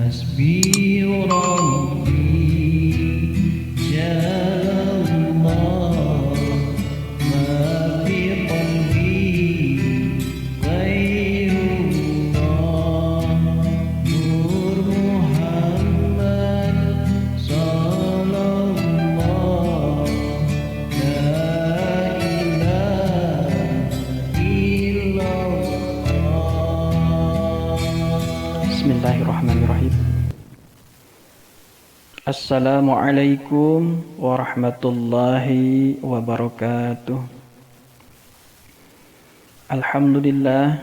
حسبي ربي جل الله ما في قلبي غير الله نور محمد صلى الله لا إله إلا الله. Bismillahirrahmanirrahim. Assalamualaikum warahmatullahi wabarakatuh. Alhamdulillahi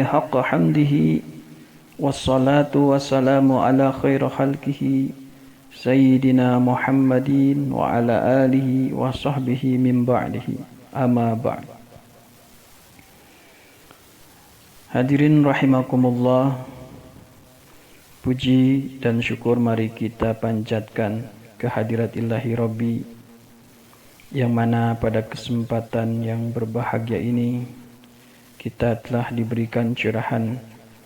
haqqa hamdihi, wassalatu wassalamu ala khairi khalqihi Sayyidina Muhammadin wa ala alihi wa sahbihi min ba'dihi, amma ba'd. Hadirin rahimakumullah, puji dan syukur mari kita panjatkan kehadirat ilahi Rabbi, yang mana pada kesempatan yang berbahagia ini kita telah diberikan curahan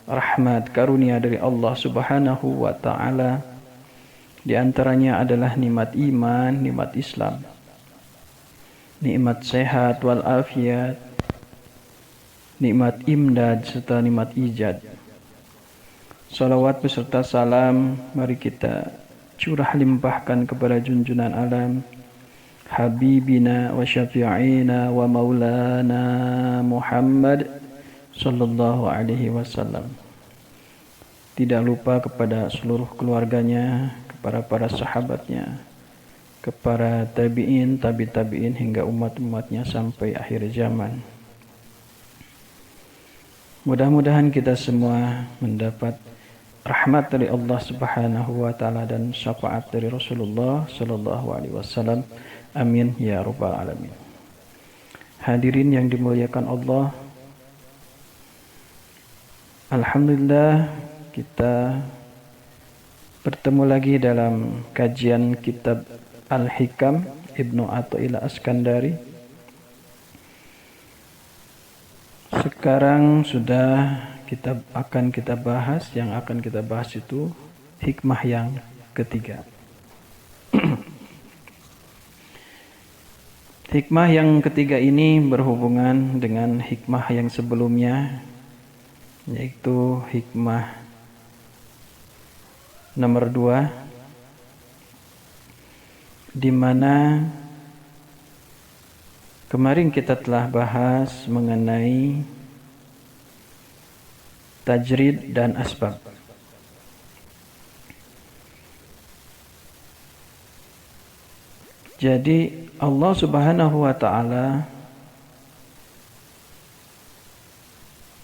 rahmat karunia dari Allah Subhanahu wa ta'ala. Di antaranya adalah nikmat iman, nikmat Islam, nikmat sehat wal afiat, nikmat imdad serta nikmat ijad. Salawat beserta salam mari kita curah limpahkan kepada junjungan alam, Habibina wa syafi'ina wa maulana Muhammad sallallahu alaihi wasallam. Tidak lupa kepada seluruh keluarganya, kepada para sahabatnya, kepada tabi'in, tabi'in hingga umat-umatnya sampai akhir zaman. Mudah-mudahan kita semua mendapat rahmat dari Allah Subhanahu wa taala dan syafaat dari Rasulullah sallallahu alaihi wasallam. Amin ya rabbal alamin. Hadirin yang dimuliakan Allah, alhamdulillah kita bertemu lagi dalam kajian kitab Al-Hikam Ibnu Athaillah As-Sakandari. Sekarang sudah akan kita bahas, yang akan kita bahas itu hikmah yang ketiga. Hikmah yang ketiga ini berhubungan dengan hikmah yang sebelumnya, yaitu hikmah nomor 2, di mana kemarin kita telah bahas mengenai tajrid dan asbab. Jadi Allah Subhanahu wa ta'ala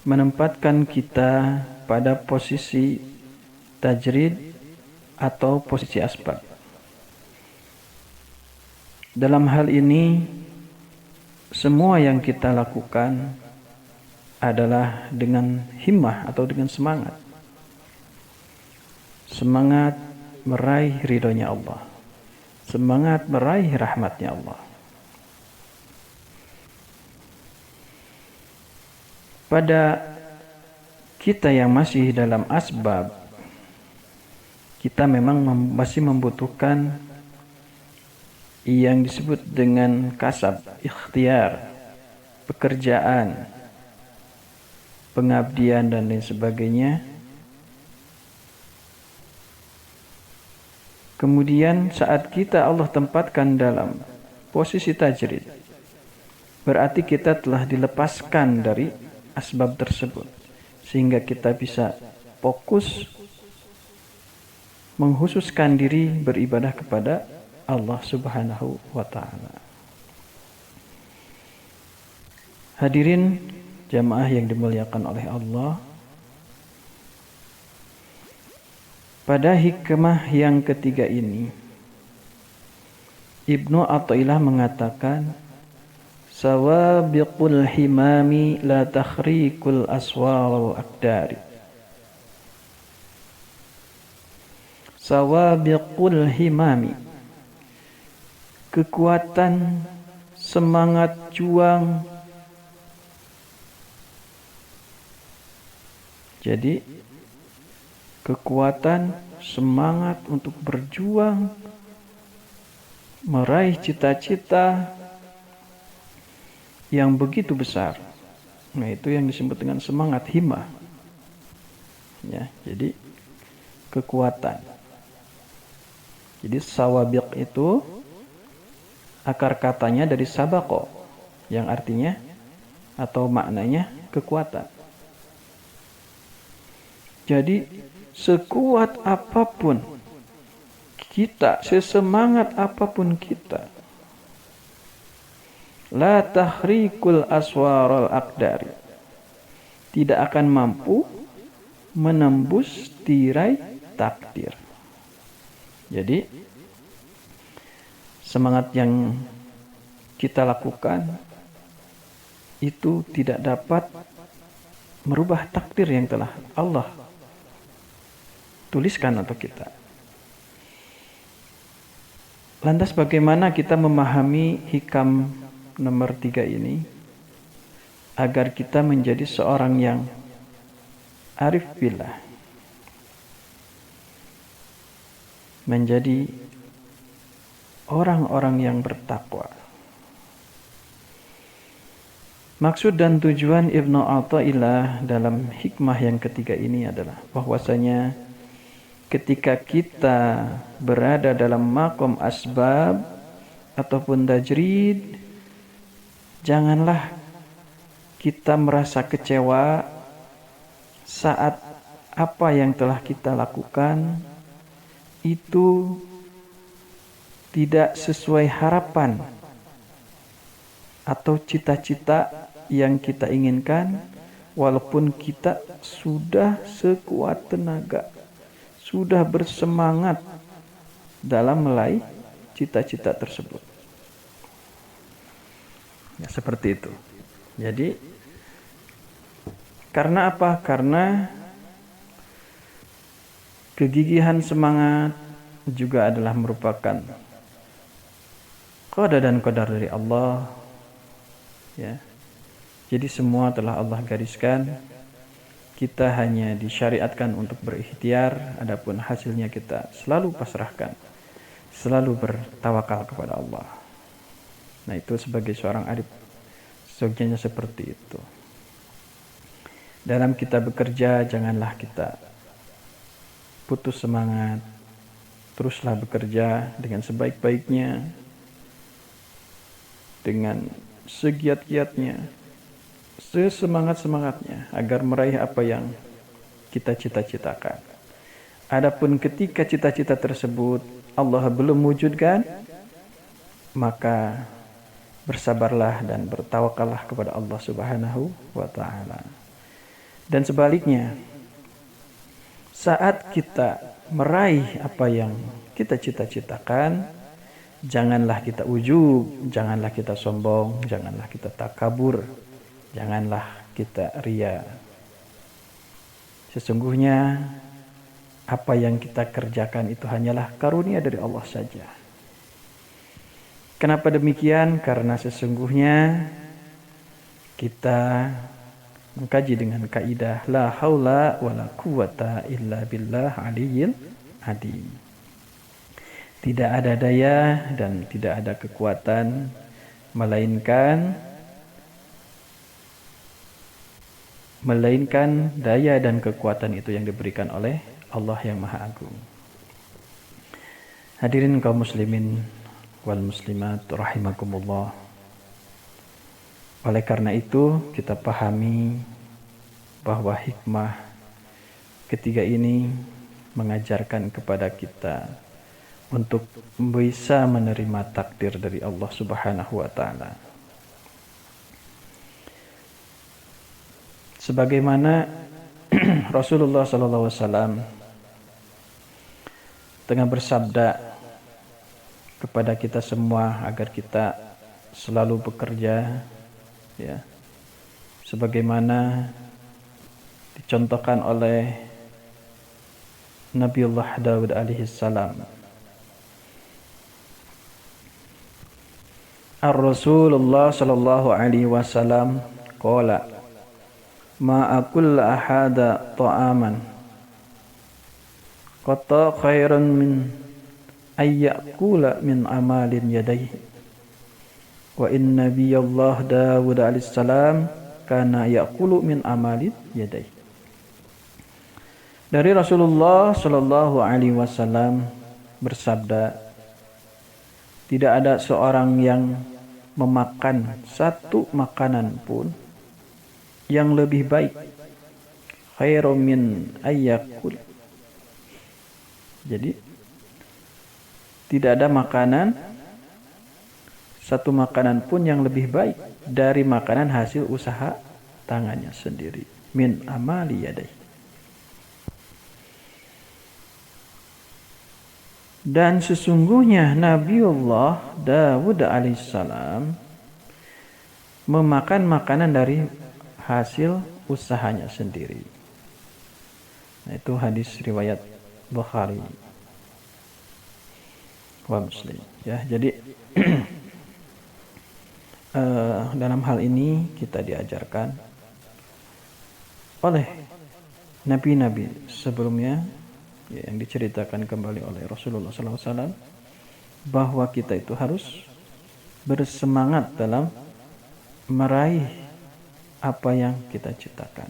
menempatkan kita pada posisi tajrid atau posisi asbab. Dalam hal ini semua yang kita lakukan adalah dengan himmah atau dengan semangat. Semangat meraih ridhonya Allah. Semangat meraih rahmatnya Allah. Pada kita yang masih dalam asbab, kita memang masih membutuhkan yang disebut dengan kasab, ikhtiar, pekerjaan, pengabdian dan lain sebagainya. Kemudian saat kita Allah tempatkan dalam posisi tajrid, berarti kita telah dilepaskan dari asbab tersebut, sehingga kita bisa fokus menghususkan diri beribadah kepada Allah Subhanahu wa ta'ala. Hadirin jamaah yang dimuliakan oleh Allah, pada hikmah yang ketiga ini Ibnu Athaillah mengatakan, sawabiqul himami la takhrikul aswal aqdari. Sawabiqul himami, kekuatan semangat juang Jadi kekuatan, semangat untuk berjuang, meraih cita-cita yang begitu besar. Nah, itu yang disebut dengan semangat himmah. Ya, jadi kekuatan. Jadi sawabiq itu akar katanya dari sabako, yang artinya atau maknanya kekuatan. Jadi sekuat apapun kita, sesemangat apapun kita, la tahrikul aswarul aqdari, tidak akan mampu menembus tirai takdir. Jadi semangat yang kita lakukan itu tidak dapat merubah takdir yang telah Allah tuliskan untuk kita. Lantas bagaimana kita memahami hikam nomor 3 ini agar kita menjadi seorang yang arif billah, menjadi orang-orang yang bertakwa. Maksud dan tujuan Ibnu Athaillah dalam hikmah yang ketiga ini adalah bahwasanya ketika kita berada dalam makom asbab ataupun tajrid, janganlah kita merasa kecewa saat apa yang telah kita lakukan itu tidak sesuai harapan atau cita-cita yang kita inginkan, walaupun kita sudah sekuat tenaga, sudah bersemangat dalam meraih cita-cita tersebut. Ya, seperti itu. Jadi karena apa? Karena kegigihan semangat juga adalah merupakan qada dan qadar dari Allah. Ya. Jadi semua telah Allah gariskan. Kita hanya disyariatkan untuk berikhtiar, adapun hasilnya kita selalu pasrahkan, selalu bertawakal kepada Allah. Nah, itu sebagai seorang arif sejatinya seperti itu. Dalam kita bekerja, janganlah kita putus semangat. Teruslah bekerja dengan sebaik-baiknya, dengan segiat-giatnya, sesemangat-semangatnya agar meraih apa yang kita cita-citakan. Adapun ketika cita-cita tersebut Allah belum wujudkan, maka bersabarlah dan bertawakallah kepada Allah Subhanahu wa taala. Dan sebaliknya, saat kita meraih apa yang kita cita-citakan, janganlah kita ujub, janganlah kita sombong, janganlah kita takabur, janganlah kita ria. Sesungguhnya apa yang kita kerjakan itu hanyalah karunia dari Allah saja. Kenapa demikian? Karena sesungguhnya kita mengkaji dengan kaidah la haula wala quwata illa billah aliyyil adim. Tidak ada daya dan tidak ada kekuatan melainkan daya dan kekuatan itu yang diberikan oleh Allah yang Maha Agung. Hadirin kaum muslimin wal muslimat rahimakumullah. Oleh karena itu kita pahami bahwa hikmah ketiga ini mengajarkan kepada kita untuk bisa menerima takdir dari Allah Subhanahu wa taala. Sebagaimana Rasulullah sallallahu alaihi wasallam tengah bersabda kepada kita semua agar kita selalu bekerja, ya, sebagaimana dicontohkan oleh Nabiullah Daud alaihi salam. Ar-Rasulullah sallallahu alaihi wasallam qala ma'akul ahada ta'aman qata khairan min ayyakula min amalin yadayhi wa inna nabiyallah Dawud alaihissalam kana yakulu min amalin yadayhi. Dari Rasulullah Shallallahu Alaihi Wasallam bersabda, tidak ada seorang yang memakan satu makanan pun yang lebih baik, khairum min ayyakul. Jadi tidak ada makanan, satu makanan pun yang lebih baik dari makanan hasil usaha tangannya sendiri, min amali yadayhi. Dan sesungguhnya Nabiullah Dawud alaihissalam memakan makanan dari hasil usahanya sendiri. Nah, itu hadis riwayat Bukhari wa Muslim. Ya, jadi dalam hal ini kita diajarkan oleh nabi-nabi sebelumnya, ya, yang diceritakan kembali oleh Rasulullah SAW, bahwa kita itu harus bersemangat dalam meraih apa yang kita ciptakan.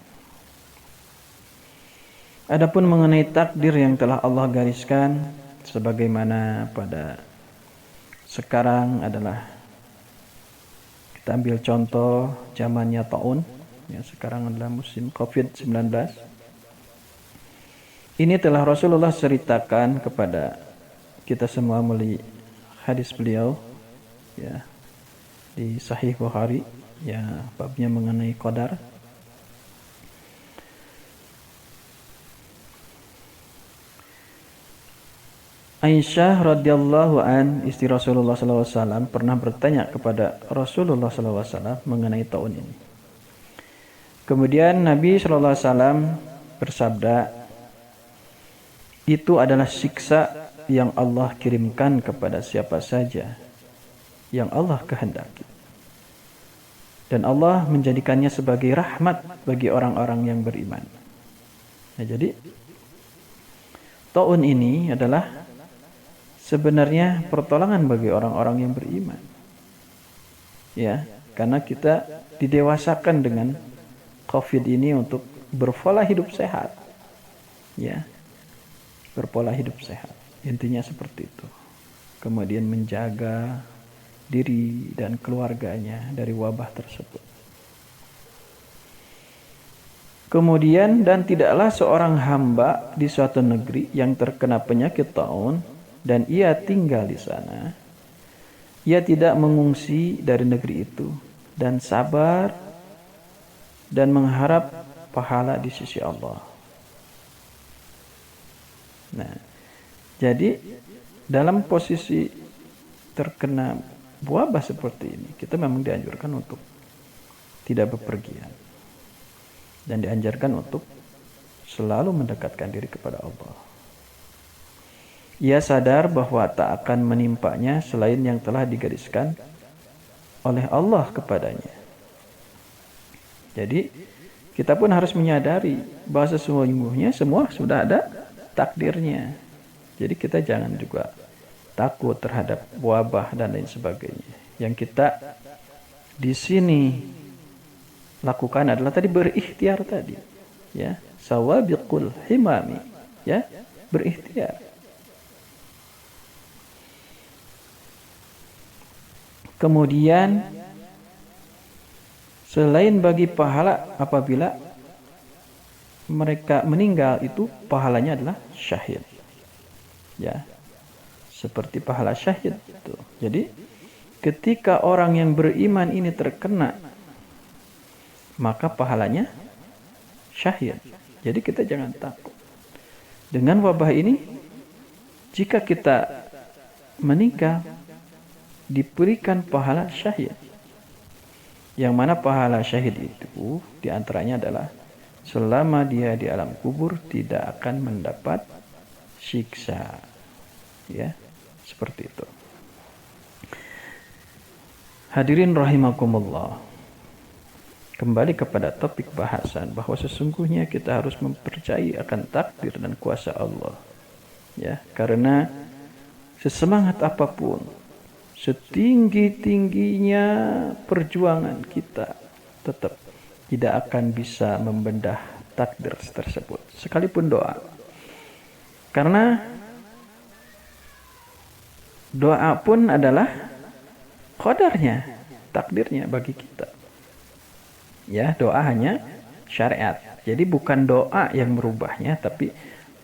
Adapun mengenai takdir yang telah Allah gariskan, sebagaimana pada sekarang adalah, kita ambil contoh zamannya taun, ya, sekarang adalah musim COVID-19. Ini telah Rasulullah ceritakan kepada kita semua melalui hadis beliau, ya, di Sahih Bukhari, ya, babnya mengenai qadar. Aisyah radhiyallahu an, istri Rasulullah SAW, pernah bertanya kepada Rasulullah SAW mengenai taun ini. Kemudian Nabi SAW bersabda, itu adalah siksa yang Allah kirimkan kepada siapa saja yang Allah kehendaki. Dan Allah menjadikannya sebagai rahmat bagi orang-orang yang beriman. Nah, jadi taun ini adalah sebenarnya pertolongan bagi orang-orang yang beriman. Ya, karena kita didewasakan dengan COVID ini untuk berpola hidup sehat. Ya. Berpola hidup sehat, intinya seperti itu. Kemudian menjaga diri dan keluarganya dari wabah tersebut. Kemudian, dan tidaklah seorang hamba di suatu negeri yang terkena penyakit taun dan ia tinggal di sana, ia tidak mengungsi dari negeri itu dan sabar dan mengharap pahala di sisi Allah. Nah, jadi dalam posisi terkena wabah seperti ini, kita memang dianjurkan untuk tidak bepergian dan dianjurkan untuk selalu mendekatkan diri kepada Allah. Ia sadar bahwa tak akan menimpanya selain yang telah digariskan oleh Allah kepadanya. Jadi kita pun harus menyadari bahwa sesungguhnya semua sudah ada takdirnya. Jadi kita jangan juga takut terhadap wabah dan lain sebagainya. Yang kita di sini lakukan adalah tadi berikhtiar tadi, ya, sawabiqul himami, ya, berikhtiar. Kemudian selain bagi pahala apabila mereka meninggal, itu pahalanya adalah syahid, ya, seperti pahala syahid itu. Jadi ketika orang yang beriman ini terkena, maka pahalanya syahid. Jadi kita jangan takut dengan wabah ini. Jika kita meninggal, diberikan pahala syahid, yang mana pahala syahid itu diantaranya adalah selama dia di alam kubur tidak akan mendapat siksa, ya, seperti itu. Hadirin rahimakumullah. kembali kepada topik bahasan bahwa sesungguhnya kita harus mempercayai akan takdir dan kuasa Allah. Ya, karena sesemangat apapun, setinggi-tingginya perjuangan kita, tetap tidak akan bisa membedah takdir tersebut, sekalipun doa. Karena doa pun adalah qadarnya, takdirnya bagi kita. Ya, doa hanya syariat. Jadi bukan doa yang merubahnya, tapi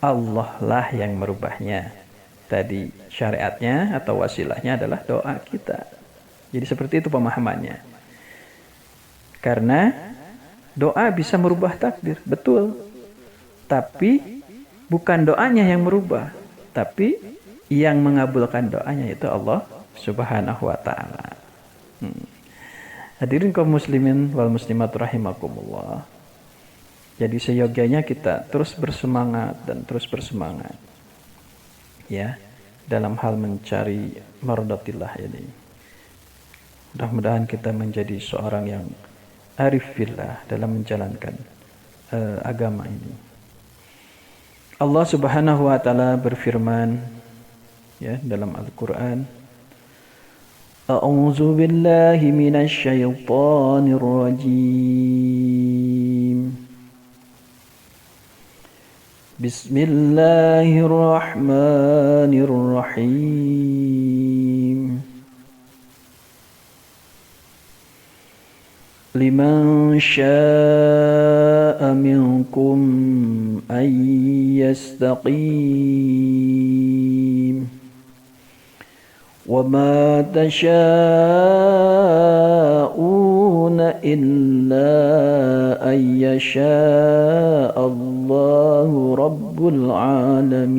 Allah lah yang merubahnya. Tadi syariatnya atau wasilahnya adalah doa kita. Jadi seperti itu pemahamannya. Karena doa bisa merubah takdir, betul. Tapi bukan doanya yang merubah, tapi yang mengabulkan doanya itu Allah Subhanahu wa taala. Hadirin kaum muslimin wal muslimat rahimakumullah. Jadi seyogyanya kita terus bersemangat dan terus bersemangat. Ya, dalam hal mencari mardatillah ini. Mudah-mudahan kita menjadi seorang yang arif billah dalam menjalankan agama ini. Allah Subhanahu wa taala berfirman ya dalam Al-Qur'an, A'udzu billahi minasy syaithanir rajim. Bismillahirrahmanirrahim. Liman syaa'a minkum an yastaqim wa ma tasha'una illa an yasha'a Allahu rabbul alamin.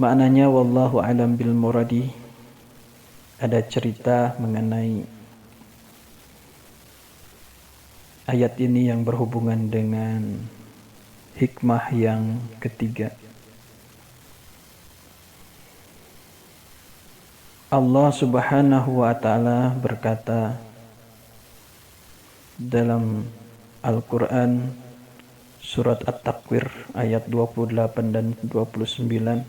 Maknanya wallahu alam bil muradi. Ada cerita mengenai ayat ini yang berhubungan dengan hikmah yang ketiga. Allah Subhanahu wa taala berkata dalam Al-Qur'an surat At-Takwir ayat 28 dan 29.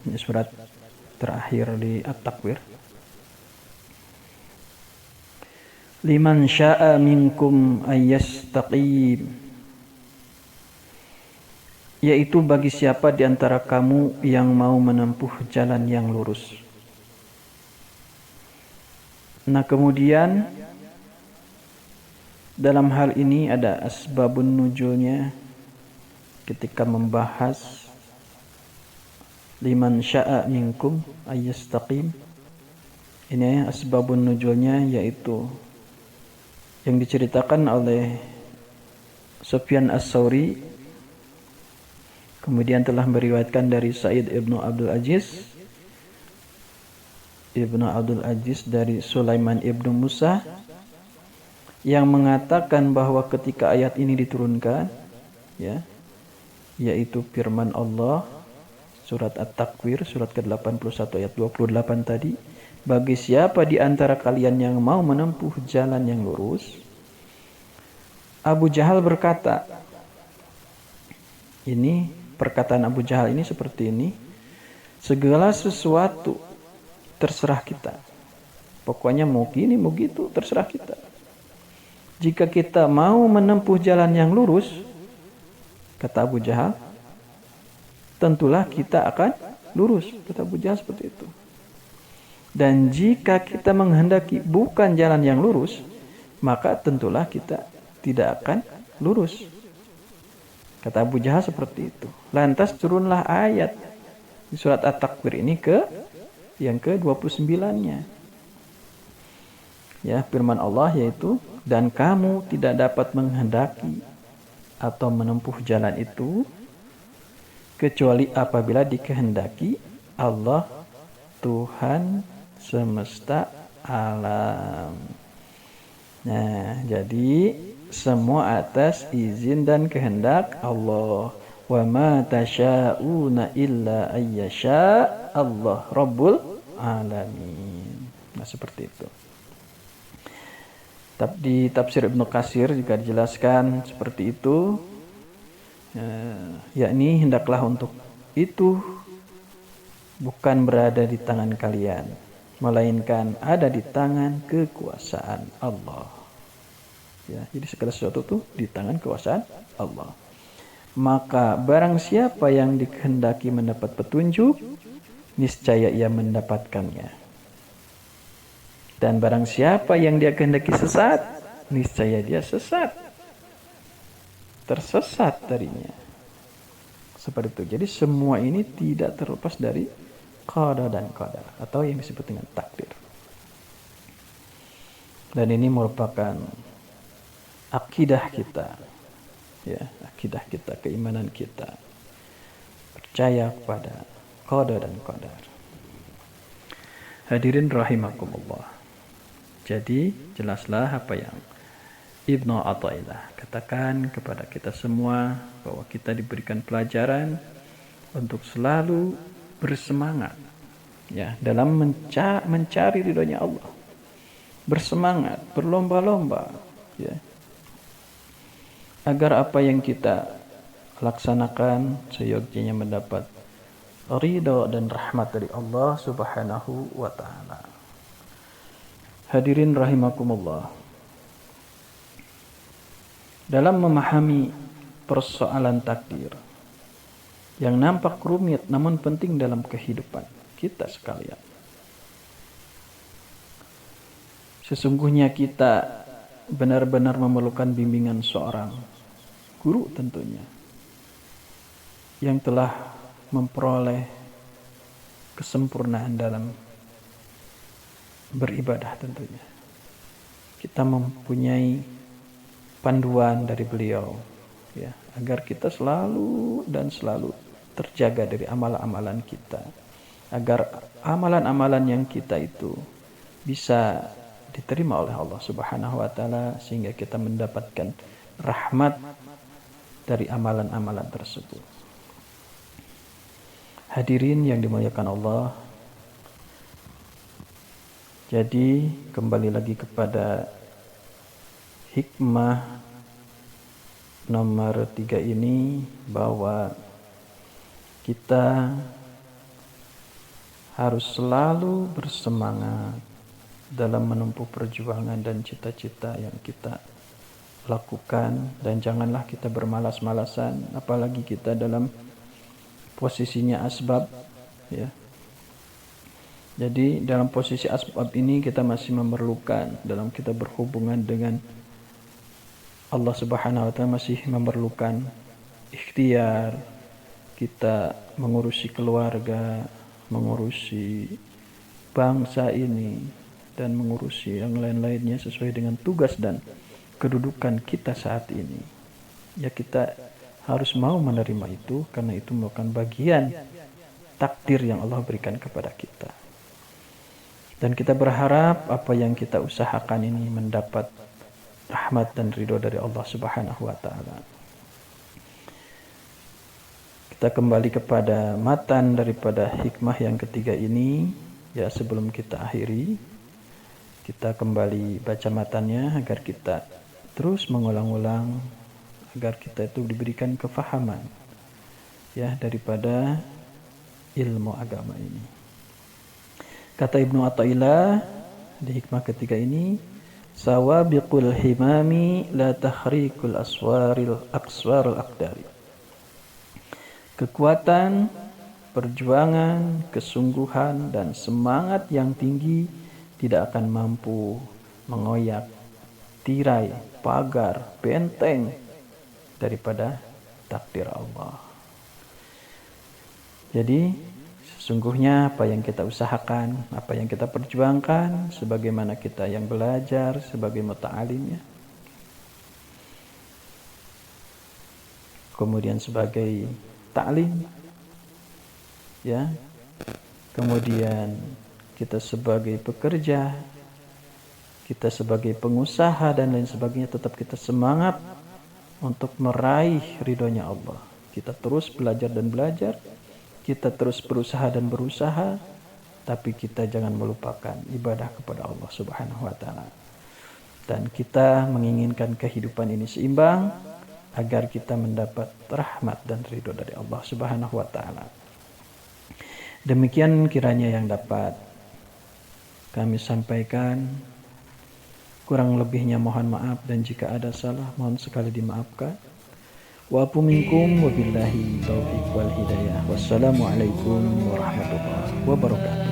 Ini surat terakhir di At-Takwir. Liman syaa minkum ayyastaqim, yaitu bagi siapa di antara kamu yang mau menempuh jalan yang lurus. Nah, kemudian dalam hal ini ada asbabun nuzulnya ketika membahas liman syaa minkum ayyastaqim. Ini asbabun nuzulnya yaitu yang diceritakan oleh Sufyan As-Tsauri, kemudian telah meriwayatkan dari Sa'id ibnu Abdul Aziz dari Sulaiman ibnu Musa, yang mengatakan bahwa ketika ayat ini diturunkan, ya, yaitu firman Allah surat At-Takwir surat ke-81 ayat 28 tadi, bagi siapa di antara kalian yang mau menempuh jalan yang lurus. Abu Jahal berkata, ini perkataan Abu Jahal ini seperti ini, segala sesuatu terserah kita. Pokoknya mau gini mau gitu terserah kita. Jika kita mau menempuh jalan yang lurus, kata Abu Jahal, tentulah kita akan lurus. Kata Abu Jahal seperti itu. Dan jika kita menghendaki bukan jalan yang lurus, maka tentulah kita tidak akan lurus. Kata Abu Jahal seperti itu. Lantas turunlah ayat di surat At-Takwir ini yang ke-29-nya. Ya, firman Allah yaitu, dan kamu tidak dapat menghendaki atau menempuh jalan itu kecuali apabila dikehendaki Allah Tuhan semesta alam. Nah, jadi semua atas izin dan kehendak Allah. Wa ma tasya'una illa ayyasha Allah rabbul alamin. Nah, seperti itu. Di tafsir Ibnu Katsir juga dijelaskan seperti itu, yakni hendaklah untuk itu bukan berada di tangan kalian, melainkan ada di tangan kekuasaan Allah. Ya, jadi segala sesuatu itu di tangan kekuasaan Allah. Maka barang siapa yang dikehendaki mendapat petunjuk, niscaya ia mendapatkannya. Dan barang siapa yang dia kehendaki sesat, niscaya dia sesat. Tersesat darinya. Seperti itu. Jadi semua ini tidak terlepas dari qada dan qadar, atau yang disebut dengan takdir. Dan ini merupakan akidah kita. Ya, akidah kita, keimanan kita. Percaya kepada qada dan qadar. Hadirin rahimakumullah. Jadi jelaslah apa yang Ibnu Athaillah katakan kepada kita semua, bahwa kita diberikan pelajaran untuk selalu bersemangat ya dalam mencari ridhonya Allah. Bersemangat, berlomba-lomba ya. Agar apa yang kita laksanakan seyogyanya mendapat ridho dan rahmat dari Allah Subhanahu wa taala. Hadirin rahimakumullah. Dalam memahami persoalan takdir yang nampak rumit namun penting dalam kehidupan kita sekalian. Sesungguhnya kita benar-benar memerlukan bimbingan seorang guru tentunya, yang telah memperoleh kesempurnaan dalam beribadah tentunya. Kita mempunyai panduan dari beliau ya, agar kita selalu terjaga dari amalan-amalan kita, agar amalan-amalan yang kita itu bisa diterima oleh Allah Subhanahu wa taala, sehingga kita mendapatkan rahmat dari amalan-amalan tersebut. Hadirin yang dimuliakan Allah, jadi kembali lagi kepada hikmah nomor 3 ini, bahwa kita harus selalu bersemangat dalam menempuh perjuangan dan cita-cita yang kita lakukan, dan janganlah kita bermalas-malasan, apalagi kita dalam posisinya asbab ya. Jadi dalam posisi asbab ini kita masih memerlukan, dalam kita berhubungan dengan Allah Subhanahu wa taala, masih memerlukan ikhtiar kita mengurusi keluarga, mengurusi bangsa ini, dan mengurusi yang lain-lainnya sesuai dengan tugas dan kedudukan kita saat ini. Ya, kita harus mau menerima itu, karena itu merupakan bagian takdir yang Allah berikan kepada kita. Dan kita berharap apa yang kita usahakan ini mendapat rahmat dan ridho dari Allah Subhanahu wa taala. Kita kembali kepada matan daripada hikmah yang ketiga ini ya. Sebelum kita akhiri, kita kembali baca matannya agar kita terus mengulang-ulang, agar kita itu diberikan kefahaman ya daripada ilmu agama ini. Kata Ibnu Athaillah di hikmah ketiga ini, sawabiqul himami la tahrikul aswaril aqdari. Kekuatan, perjuangan, kesungguhan, dan semangat yang tinggi tidak akan mampu mengoyak tirai, pagar, benteng daripada takdir Allah. Jadi sesungguhnya apa yang kita usahakan, apa yang kita perjuangkan, sebagaimana kita yang belajar sebagai muta'alimnya, kemudian sebagai ta'lim, ya, kemudian kita sebagai pekerja, kita sebagai pengusaha dan lain sebagainya, tetap kita semangat untuk meraih ridhonya Allah. Kita terus belajar dan belajar, kita terus berusaha dan berusaha tapi kita jangan melupakan ibadah kepada Allah Subhanahu wa taala. Dan kita menginginkan kehidupan ini seimbang agar kita mendapat rahmat dan ridho dari Allah Subhanahu wa taala. Demikian kiranya yang dapat kami sampaikan. Kurang lebihnya mohon maaf, dan jika ada salah mohon sekali dimaafkan. Wa afu minkum wabillahi taufiq wal hidayah. Wassalamualaikum warahmatullahi wabarakatuh.